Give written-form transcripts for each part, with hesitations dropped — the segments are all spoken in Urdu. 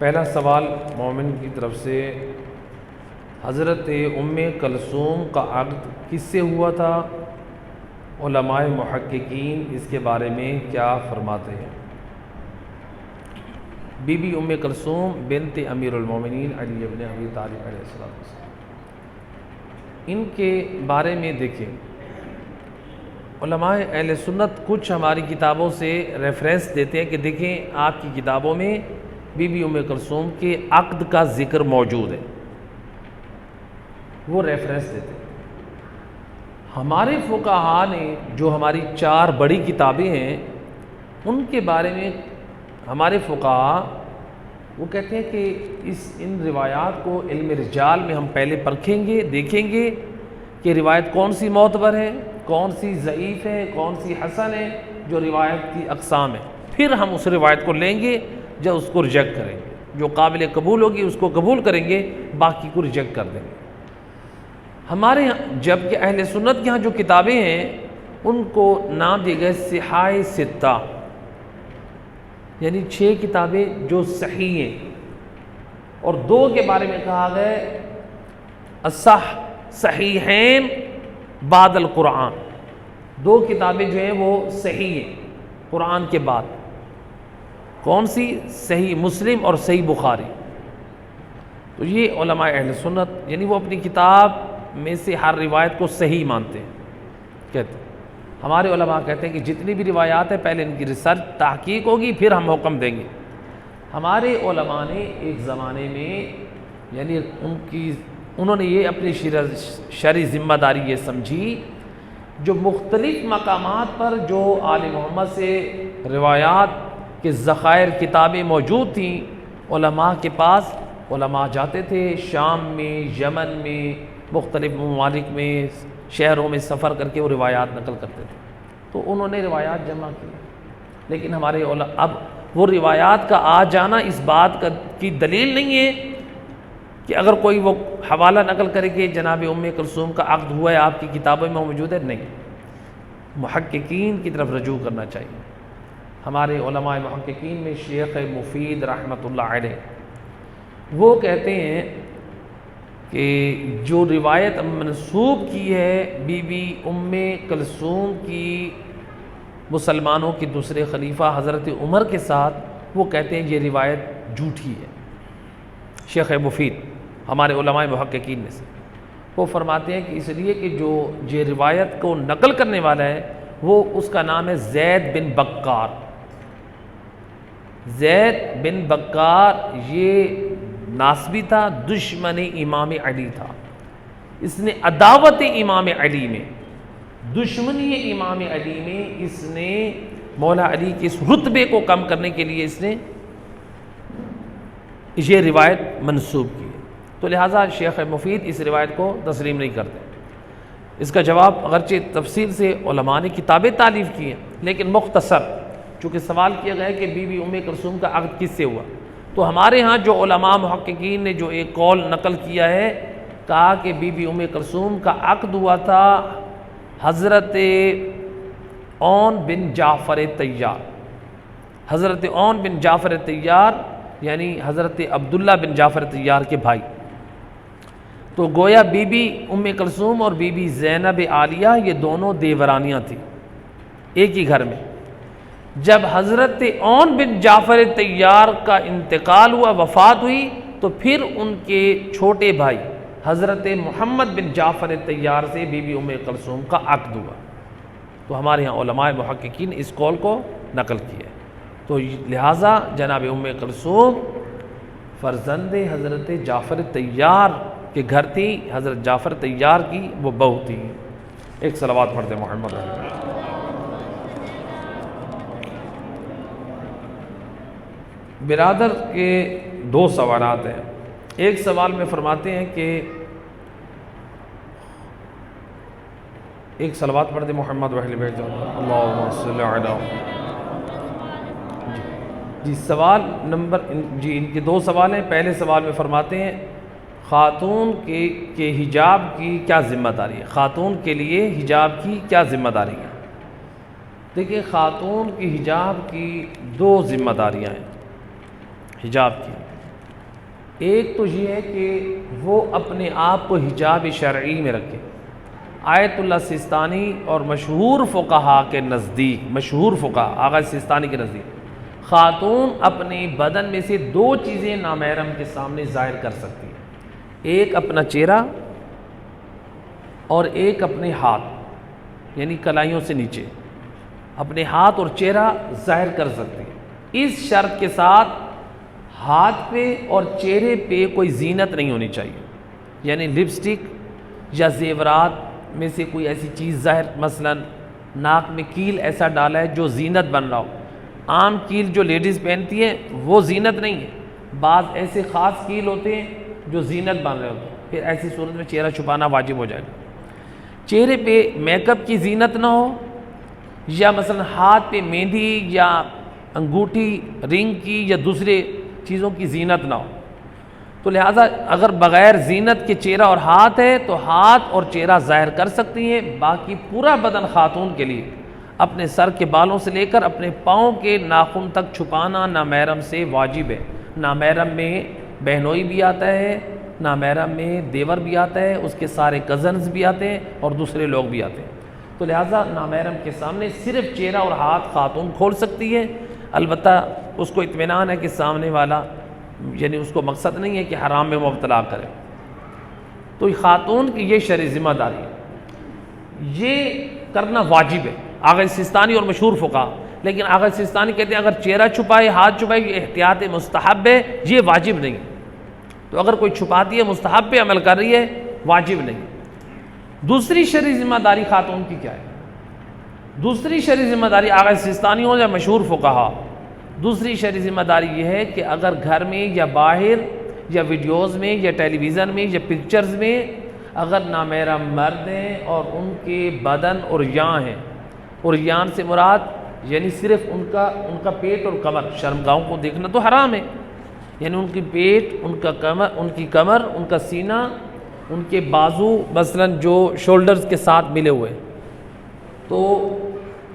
پہلا سوال مومن کی طرف سے، حضرت ام کلثوم کا عقد کس سے ہوا تھا؟ علماء محققین اس کے بارے میں کیا فرماتے ہیں؟ بی بی ام کلثوم بنت امیر المومنین علی بن ابی طالب علیہ السلام، ان کے بارے میں دیکھیں، علماء اہل سنت کچھ ہماری کتابوں سے ریفرنس دیتے ہیں کہ دیکھیں آپ کی کتابوں میں بی بی ام کلثوم کے عقد کا ذکر موجود ہے، وہ ریفرنس دیتے ہیں۔ ہمارے فقہاء نے جو ہماری 4 بڑی کتابیں ہیں ان کے بارے میں ہمارے فقہاء وہ کہتے ہیں کہ ان روایات کو علم رجال میں ہم پہلے پرکھیں گے، دیکھیں گے کہ روایت کون سی معتبر ہے، کون سی ضعیف ہے، کون سی حسن ہے، جو روایت کی اقسام ہے، پھر ہم اس روایت کو لیں گے، جب اس کو ریجیکٹ کریں گے، جو قابل قبول ہوگی اس کو قبول کریں گے، باقی کو ریجیکٹ کر دیں گے۔ ہمارے یہاں جبکہ اہل سنت کے ہاں جو کتابیں ہیں ان کو نام دیے گئے صحاح 6، یعنی 6 کتابیں جو صحیح ہیں، اور 2 کے بارے میں کہا گیا الصح صحیحین بعد القرآن، 2 کتابیں جو ہیں وہ صحیح ہیں قرآن کے بعد، کون سی؟ صحیح مسلم اور صحیح بخاری۔ تو یہ علماء اہل سنت یعنی وہ اپنی کتاب میں سے ہر روایت کو صحیح مانتے ہیں، کہتے ہیں۔ ہمارے علماء کہتے ہیں کہ جتنی بھی روایات ہیں پہلے ان کی ریسرچ تحقیق ہوگی، پھر ہم حکم دیں گے۔ ہمارے علماء نے ایک زمانے میں یعنی انہوں نے یہ اپنی شرعی ذمہ داری یہ سمجھی، جو مختلف مقامات پر جو آل محمد سے روایات کے ذخائر کتابیں موجود تھیں، علماء کے پاس علماء جاتے تھے، شام میں، یمن میں، مختلف ممالک میں، شہروں میں سفر کر کے وہ روایات نقل کرتے تھے، تو انہوں نے روایات جمع کی۔ لیکن ہمارے اب وہ روایات کا آ جانا اس بات کی دلیل نہیں ہے کہ اگر کوئی وہ حوالہ نقل کرے کہ جناب ام کلثوم کا عقد ہوا ہے آپ کی کتابوں میں موجود ہے، نہیں، محققین کی طرف رجوع کرنا چاہیے۔ ہمارے علماء محققین میں شیخ مفید رحمۃ اللہ علیہ وہ کہتے ہیں کہ جو روایت منسوب کی ہے بی بی ام کلثوم کی مسلمانوں کے دوسرے خلیفہ حضرت عمر کے ساتھ، وہ کہتے ہیں یہ روایت جھوٹی ہے۔ شیخ مفید ہمارے علماء محققین میں سے وہ فرماتے ہیں کہ اس لیے کہ جو یہ روایت کو نقل کرنے والا ہے وہ اس کا نام ہے زید بن بکار۔ زید بن بکار یہ ناسبی تھا، دشمن امام علی تھا، اس نے عداوت امام علی میں، دشمنی امام علی میں اس نے مولا علی کے اس رتبے کو کم کرنے کے لیے اس نے یہ روایت منسوب کی، تو لہٰذا شیخ مفید اس روایت کو تسلیم نہیں کرتے۔ اس کا جواب اگرچہ تفصیل سے علماء نے کتابیں تالیف کی ہیں، لیکن مختصر، چونکہ سوال کیا گیا ہے کہ بی بی ام کلثوم کا عقد کس سے ہوا، تو ہمارے ہاں جو علماء محققین نے جو ایک قول نقل کیا ہے، کہا کہ بی بی ام کلثوم کا عقد ہوا تھا حضرت اون بن جعفر طیار، حضرت اون بن جعفر طیار یعنی حضرت عبداللہ بن جعفر طیار کے بھائی۔ تو گویا بی بی ام کلثوم اور بی بی زینب عالیہ یہ دونوں دیورانیاں تھیں ایک ہی گھر میں۔ جب حضرت اون بن جعفر طیار کا انتقال ہوا، وفات ہوئی، تو پھر ان کے چھوٹے بھائی حضرت محمد بن جعفر طیار سے بی بی ام کلثوم کا عقد ہوا، تو ہمارے یہاں علماء محققین نے اس قول کو نقل کیا ہے۔ تو لہٰذا جناب ام کلثوم فرزند حضرت جعفر طیار کے گھر تھی، حضرت جعفر طیار کی وہ بہو تھی۔ ایک صلوات پڑھتے محمد علیہ۔ برادر کے 2 سوالات ہیں۔ ایک سوال میں فرماتے ہیں کہ ایک صلوات پڑھتے محمد وحل بیت اللہم صلی علی۔ جی سوال نمبر جی ان کے 2 سوال ہیں۔ پہلے سوال میں فرماتے ہیں خاتون کے حجاب کی کیا ذمہ داری ہے، خاتون کے لیے حجاب کی کیا ذمہ داری ہے؟ دیکھیں، خاتون کی حجاب کی 2 ذمہ داریاں ہیں حجاب کی۔ ایک تو یہ ہے کہ وہ اپنے آپ کو حجاب شرعی میں رکھے۔ آیت اللہ سستانی اور مشہور فقہا کے نزدیک، مشہور فقہا آغا سستانی کے نزدیک، خاتون اپنے بدن میں سے دو چیزیں نامحرم کے سامنے ظاہر کر سکتی ہیں، ایک اپنا چہرہ اور ایک اپنے ہاتھ، یعنی کلائیوں سے نیچے اپنے ہاتھ اور چہرہ ظاہر کر سکتی ہے، اس شرط کے ساتھ ہاتھ پہ اور چہرے پہ کوئی زینت نہیں ہونی چاہیے، یعنی لپسٹک یا زیورات میں سے کوئی ایسی چیز ظاہر، مثلا ناک میں کیل ایسا ڈالا ہے جو زینت بن رہا ہو۔ عام کیل جو لیڈیز پہنتی ہیں وہ زینت نہیں ہے، بعض ایسے خاص کیل ہوتے ہیں جو زینت بن رہے ہوتے ہیں، پھر ایسی صورت میں چہرہ چھپانا واجب ہو جائے گا۔ چہرے پہ میک اپ کی زینت نہ ہو، یا مثلا ہاتھ پہ مہندی یا انگوٹھی رنگ کی یا دوسرے چیزوں کی زینت نہ ہو، تو لہٰذا اگر بغیر زینت کے چہرہ اور ہاتھ ہے تو ہاتھ اور چہرہ ظاہر کر سکتی ہیں، باقی پورا بدن خاتون کے لیے اپنے سر کے بالوں سے لے کر اپنے پاؤں کے ناخن تک چھپانا نامحرم سے واجب ہے۔ نامحرم میں بہنوئی بھی آتا ہے، نامحرم میں دیور بھی آتا ہے، اس کے سارے کزنز بھی آتے ہیں اور دوسرے لوگ بھی آتے ہیں، تو لہٰذا نامحرم کے سامنے صرف چہرہ اور ہاتھ خاتون کھول سکتی ہے، البتہ اس کو اطمینان ہے کہ سامنے والا، یعنی اس کو مقصد نہیں ہے کہ حرام میں مبتلا کرے، تو خاتون کی یہ شرعی ذمہ داری ہے، یہ کرنا واجب ہے آغا سستانی اور مشہور فقہا۔ لیکن آغا سستانی کہتے ہیں اگر چہرہ چھپائے، ہاتھ چھپائے، یہ احتیاط مستحب ہے، یہ واجب نہیں، تو اگر کوئی چھپاتی ہے مستحب پہ عمل کر رہی ہے، واجب نہیں۔ دوسری شرعی ذمہ داری خاتون کی کیا ہے؟ دوسری شرعی ذمہ داری آغا سستانی ہو یا مشہور فقہا، دوسری شرعی ذمہ داری یہ ہے کہ اگر گھر میں یا باہر یا ویڈیوز میں یا ٹیلی ویژن میں یا پکچرز میں اگر نامحرم مرد ہیں اور ان کے بدن اور یان ہیں، اور یان سے مراد یعنی صرف ان کا پیٹ اور کمر، شرمگاہوں کو دیکھنا تو حرام ہے، یعنی ان کی پیٹ، ان کی کمر، ان کا سینہ، ان کے بازو مثلا جو شولڈرز کے ساتھ ملے ہوئے، تو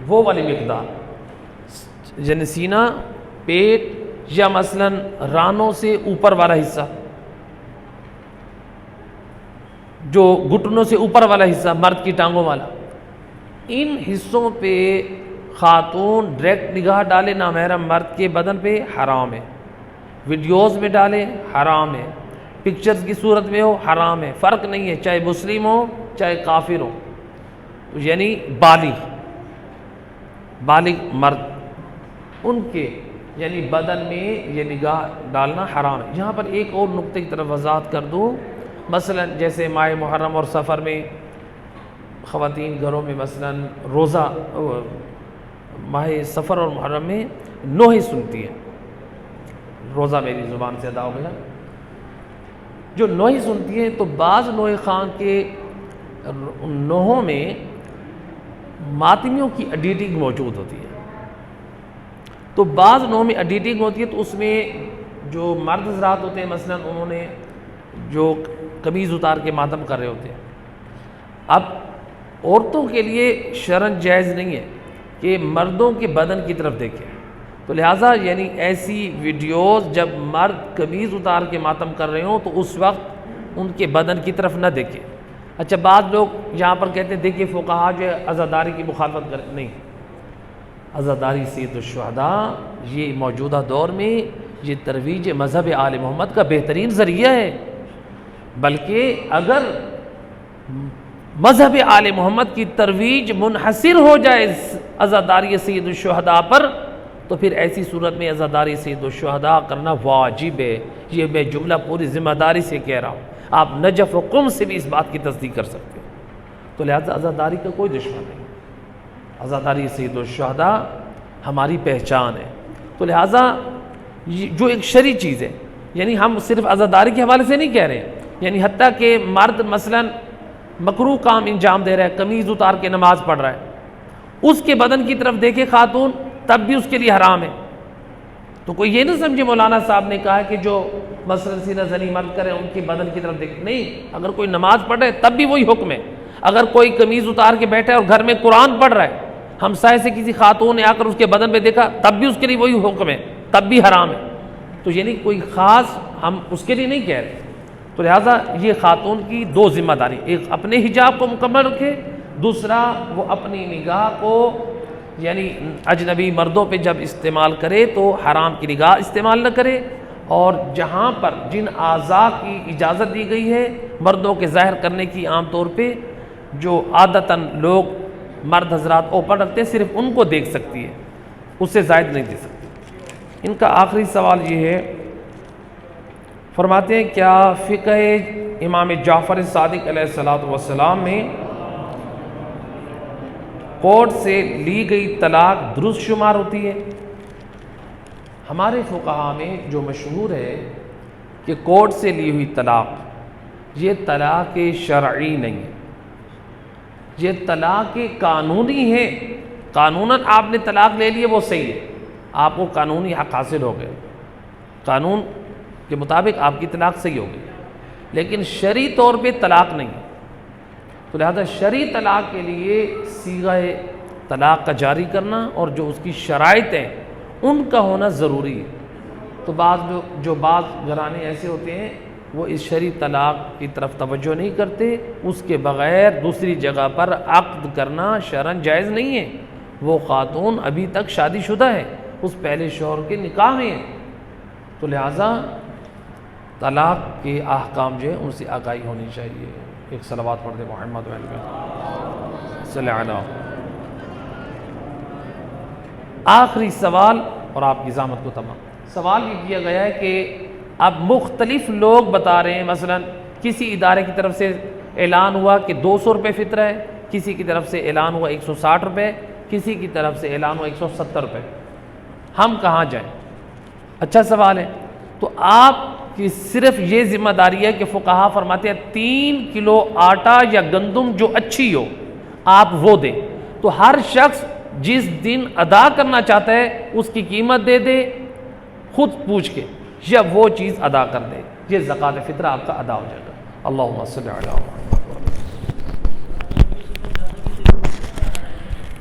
وہ والی مقدار، یعنی سینہ، پیٹ، یا مثلا رانوں سے اوپر والا حصہ، جو گھٹنوں سے اوپر والا حصہ مرد کی ٹانگوں والا، ان حصوں پہ خاتون ڈائریکٹ نگاہ ڈالے نامحرم مرد کے بدن پہ حرام ہے، ویڈیوز میں ڈالے حرام ہے، پکچرز کی صورت میں ہو حرام ہے، فرق نہیں ہے چاہے مسلم ہو چاہے کافر ہو، یعنی بالغ مرد ان کے یعنی بدن میں یہ نگاہ ڈالنا حرام ہے۔ یہاں پر ایک اور نقطے کی طرف وضاحت کر دوں، مثلا جیسے ماہ محرم اور سفر میں خواتین گھروں میں مثلا روزہ، ماہ سفر اور محرم میں نوحے سنتی ہیں، روزہ میری زبان سے ادا ہو گیا، جو نوحے سنتی ہیں تو بعض نوحے خان کے نوحوں میں ماتمیوں کی ایڈیٹنگ موجود ہوتی ہے، تو بعض نوحوں میں ایڈیٹنگ ہوتی ہے، تو اس میں جو مرد حضرات ہوتے ہیں مثلا انہوں نے جو قمیض اتار کے ماتم کر رہے ہوتے ہیں، اب عورتوں کے لیے شرعاً جائز نہیں ہے کہ مردوں کے بدن کی طرف دیکھیں، تو لہٰذا یعنی ایسی ویڈیوز جب مرد قمیض اتار کے ماتم کر رہے ہوں تو اس وقت ان کے بدن کی طرف نہ دیکھیں۔ اچھا بعض لوگ یہاں پر کہتے ہیں دیکھیے فقہا جو ہے عزاداری کی مخالفت کریں، نہیں، عزاداری سید الشہداء یہ موجودہ دور میں یہ ترویج مذہب آل محمد کا بہترین ذریعہ ہے، بلکہ اگر مذہب آل محمد کی ترویج منحصر ہو جائے عزاداری سید الشہداء پر تو پھر ایسی صورت میں عزاداری سید الشہداء کرنا واجب ہے، یہ میں جملہ پوری ذمہ داری سے کہہ رہا ہوں، آپ نجف و قم سے بھی اس بات کی تصدیق کر سکتے ہیں، تو لہذا عزاداری کا کوئی دشمن نہیں، عزاداری سید الشہداء ہماری پہچان ہے، تو لہٰذا جو ایک شرعی چیز ہے، یعنی ہم صرف عزاداری کے حوالے سے نہیں کہہ رہے ہیں، یعنی حتیٰ کہ مرد مثلا مکروہ کام انجام دے رہا ہے، قمیض اتار کے نماز پڑھ رہا ہے، اس کے بدن کی طرف دیکھے خاتون تب بھی اس کے لیے حرام ہے، تو کوئی یہ نہ سمجھے مولانا صاحب نے کہا کہ جو مثلا سینہ زنی مرد کرے ان کے بدن کی طرف دیکھے، نہیں، اگر کوئی نماز پڑھ رہا ہے تب بھی وہی حکم ہے، اگر کوئی قمیض اتار کے بیٹھا ہے اور گھر میں قرآن پڑھ رہا ہے، ہمسائے سے کسی خاتون نے آ کر اس کے بدن پہ دیکھا تب بھی اس کے لیے وہی حکم ہے، تب بھی حرام ہے، تو یعنی کوئی خاص ہم اس کے لیے نہیں کہہ رہے. تو لہٰذا یہ خاتون کی دو ذمہ داری، ایک اپنے حجاب کو مکمل رکھے، دوسرا وہ اپنی نگاہ کو یعنی اجنبی مردوں پہ جب استعمال کرے تو حرام کی نگاہ استعمال نہ کرے، اور جہاں پر جن اعضاء کی اجازت دی گئی ہے مردوں کے ظاہر کرنے کی، عام طور پہ جو عادتاً لوگ مرد حضرات اوپن رکھتے ہیں صرف ان کو دیکھ سکتی ہے، اس سے زائد نہیں دے سکتی. ان کا آخری سوال یہ ہے، فرماتے ہیں کیا فقہ امام جعفر صادق علیہ السلام میں کورٹ سے لی گئی طلاق درست شمار ہوتی ہے؟ ہمارے فقہاء میں جو مشہور ہے کہ کورٹ سے لی ہوئی طلاق یہ طلاق شرعی نہیں ہے، یہ طلاق قانونی ہے. قانوناً آپ نے طلاق لے لی ہے وہ صحیح ہے، آپ کو قانونی حق حاصل ہو گئے، قانون کے مطابق آپ کی طلاق صحیح ہو گئی، لیکن شرعی طور پہ طلاق نہیں. تو لہذا شرعی طلاق کے لیے صیغہ طلاق کا جاری کرنا اور جو اس کی شرائط ہیں ان کا ہونا ضروری ہے. تو بعض گھرانے ایسے ہوتے ہیں وہ اس شرعی طلاق کی طرف توجہ نہیں کرتے، اس کے بغیر دوسری جگہ پر عقد کرنا شرعاً جائز نہیں ہے. وہ خاتون ابھی تک شادی شدہ ہے، اس پہلے شوہر کے نکاح میں ہے، تو لہٰذا طلاق کے احکام جو ہے ان سے آگاہی ہونی چاہیے. ایک صلوات پڑھ دے محمد صلی اللہ علیہ. آخری سوال اور آپ کی ضامت کو تمام. سوال یہ کیا گیا ہے کہ اب مختلف لوگ بتا رہے ہیں، مثلا کسی ادارے کی طرف سے اعلان ہوا کہ 200 روپے فطرہ ہے، کسی کی طرف سے اعلان ہوا 160 روپے، کسی کی طرف سے اعلان ہوا 170 روپے، ہم کہاں جائیں؟ اچھا سوال ہے. تو آپ کی صرف یہ ذمہ داری ہے کہ فقہا فرماتے ہیں 3 کلو آٹا یا گندم جو اچھی ہو آپ وہ دیں. تو ہر شخص جس دن ادا کرنا چاہتا ہے اس کی قیمت دے دے خود پوچھ کے، یا وہ چیز ادا کر دے، یہ زکوٰۃ فطرہ آپ کا ادا ہو جائے گا. اللہم صلی علی محمد.